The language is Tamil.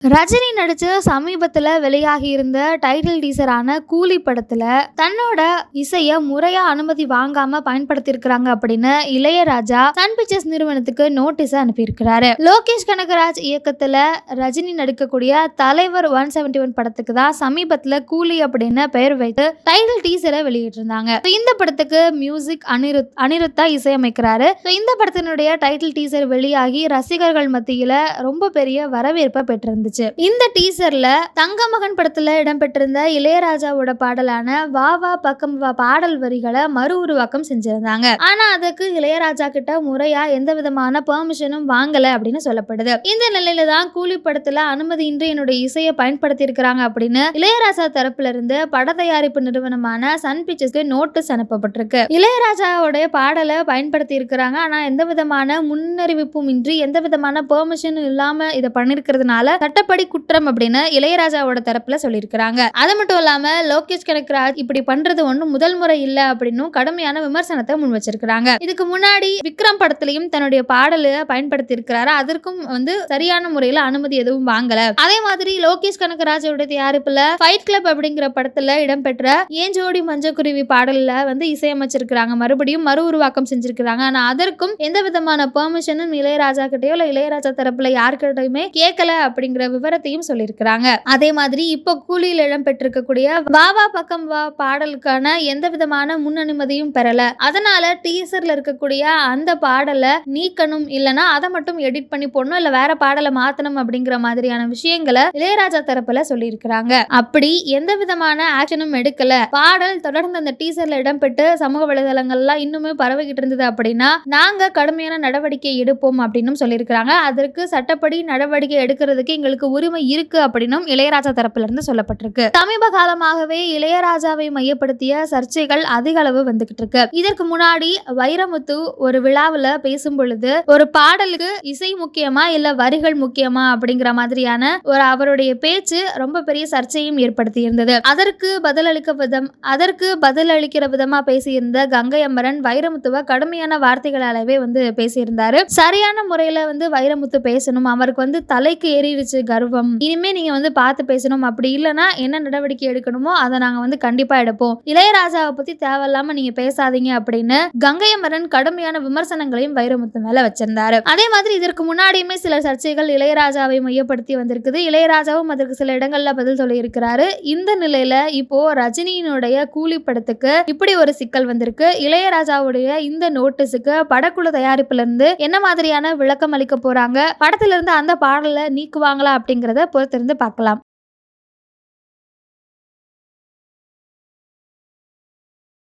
ரஜினி நடிச்ச சமீபத்துல வெளியாகி இருந்த டைட்டில் டீசரான கூலி படத்துல தன்னோட இசைய முறையா அனுமதி வாங்காம பயன்படுத்தியிருக்கிறாங்க அப்படின்னு இளையராஜா சன் பிக்சர்ஸ் நிறுவனத்துக்கு நோட்டீஸ் அனுப்பியிருக்கிறாரு. லோகேஷ் கனகராஜ் இயக்கத்துல ரஜினி நடிக்கக்கூடிய தலைவர் 171 படத்துக்கு தான் சமீபத்துல கூலி அப்படின்னு பெயர் வைத்து டைட்டில் டீசரை வெளியிட்டிருந்தாங்க. இந்த படத்துக்கு மியூசிக் அனிருத்தா இசையமைக்கிறாரு. இந்த படத்தினுடைய டைட்டில் டீசர் வெளியாகி ரசிகர்கள் மத்தியில ரொம்ப பெரிய வரவேற்பை பெற்றிருந்தது. இந்த டீசர்ல தங்கமகன் படத்துல இடம்பெற்றிருந்த இளையராஜாவோட பாடலான வா வா பக்கம் வா பாடல் வரிகளை மறு உருவாக்கம் செஞ்சிருந்தாங்க. ஆனா அதுக்கு இளையராஜா கிட்ட முறையா எந்த விதமான பெர்மிஷனும் வாங்கல அப்படின்னு சொல்லப்படுது. இந்த நிலையில தான் கூலி படத்துல அனுமதியின்றி என்னுடைய இசையை பயன்படுத்தி இருக்கிறாங்க அப்படின்னு இளையராஜா தரப்புல இருந்து பட தயாரிப்பு நிறுவனமான சன் பிக்சர்ஸ்க்கு நோட்டீஸ் அனுப்பப்பட்டிருக்கு. இளையராஜாவோட பாடலை பயன்படுத்தி இருக்கிறாங்க. ஆனா எந்த விதமான முன்னறிவிப்பும் இன்றி எந்த விதமான பெர்மிஷனும் இல்லாம இதை பண்ணிருக்கிறதுனால சட்டப்படி குற்றம் அப்படின்னு இளையராஜாவோட தரப்புல சொல்லியிருக்கிறாங்க. அது மட்டும் இல்லாம லோகேஷ் கனகராஜ் இப்படி பண்றது ஒன்றும் முதல் முறை இல்ல அப்படின்னு கடுமையான விமர்சனத்தை முன் வச்சிருக்காங்க. இதுக்கு முன்னாடி விக்ரம் படத்திலையும் தன்னுடைய பாடலை பயன்படுத்தி இருக்கிறாரு. அதற்கும் சரியான முறையில அனுமதி எதுவும் வாங்கல. அதே மாதிரி லோகேஷ் கனகராஜோட தயாரிப்புல ஃபைட் கிளப் அப்படிங்கிற படத்துல இடம்பெற்ற ஏன் ஜோடி மஞ்சக்குருவி பாடல்ல இசையமைச்சிருக்கிறாங்க. மறுபடியும் மறு உருவாக்கம் செஞ்சிருக்கிறாங்க. ஆனா அதற்கும் எந்த விதமான பெர்மிஷனும் இளையராஜா கிட்டயோ இல்ல இளையராஜா தரப்புல யாருக்கிட்டையுமே கேட்கல அப்படிங்கிற விவரத்தையும் சொல்லியிருக்கிறாங்க. அதே மாதிரி இப்போ கூலியில் இடம்பெற்றிருக்கக்கூடிய வா வா பக்கம் வா பாடலுக்கான எந்த விதமான முன் அனுமதியும் பெறல. அதனால டீசர்ல இருக்கக்கூடிய அந்த பாடலை நீக்கணும், இல்லனா அதை மட்டும் எடிட் பண்ணி போடணும், இல்ல வேற பாடலை மாத்தணும் அப்படிங்கிற மாதிரியான விஷயங்களை இளையராஜா தரப்புல சொல்லியிருக்கிறாங்க. அப்படி எந்த விதமான ஆக்ஷனும் எடுக்கல. பாடல் தொடர்ந்து அந்த டீசர்ல இடம்பெற்று சமூக வலைதளங்கள்லாம் இன்னுமே பரவிக்கிட்டு இருந்தது அப்படின்னா நாங்க கடுமையான நடவடிக்கை எடுப்போம் அப்படின்னு சொல்லியிருக்கிறாங்க. அதற்கு சட்டப்படி நடவடிக்கை எடுக்கிறதுக்கு எங்களுக்கு உரிமை இருக்கு அப்படின்னும் இளையராஜா தரப்புல இருந்து சொல்லப்பட்டிருக்கு. சமீப காலமாகவே இளையராஜாவை மையப்படுத்திய சர்ச்சைகள் அதிக அளவு வந்துகிட்டு இருக்கு. இதற்கு முன்னாடி வைரமுத்து ஒரு விழாவில் பேசும் பொழுது ஒரு பாடலுக்கு இசை முக்கியமா இல்ல வரிகள் முக்கியமா அப்படிங்கிற மாதிரியான ஒரு அவருடைய பேச்சு ரொம்ப பெரிய சர்ச்சையும் ஏற்படுத்தி இருந்தது. அதற்கு பதிலளிக்கிற விதமா பேசியிருந்த கங்கை அமரன் வைரமுத்துவ கடுமையான வார்த்தைகளாலவே பேசியிருந்தாரு. சரியான முறையில வைரமுத்து பேசணும், அவருக்கு தலைக்கு ஏறிடுச்சு கர்வம், இனிமே நீங்க பார்த்து பேசணும், அப்படி இல்லைன்னா என்ன நடவடிக்கை எடுக்கணுமோ அதை நாங்க கண்டிப்பா எடுப்போம், இளையராஜாவை பத்தி தேவையில்லாம நீங்க பேசாதீங்க அப்படின்னு கங்கையமரன் கடுமையான விமர்சனங்களையும் வைரமுத்து மேல வச்சிருந்தாரு. அதே மாதிரி இதற்கு முன்னாடியுமே சில சர்ச்சைகள் இளையராஜாவை மையப்படுத்தி வந்திருக்குது. இளையராஜாவும் அதற்கு சில இடங்கள்ல பதில் சொல்லி இருக்கிறாரு. இந்த நிலையில இப்போ ரஜினியினுடைய கூலி படத்துக்கு இப்படி ஒரு சிக்கல் வந்திருக்கு. இளையராஜாவுடைய இந்த நோட்டீஸுக்கு படக்குழு தயாரிப்புல இருந்து என்ன மாதிரியான விளக்கம் அளிக்க போறாங்க, படத்துல இருந்து அந்த பாடலை நீக்குவாங்களா அப்படிங்கறத பொறுத்திருந்து பார்க்கலாம்.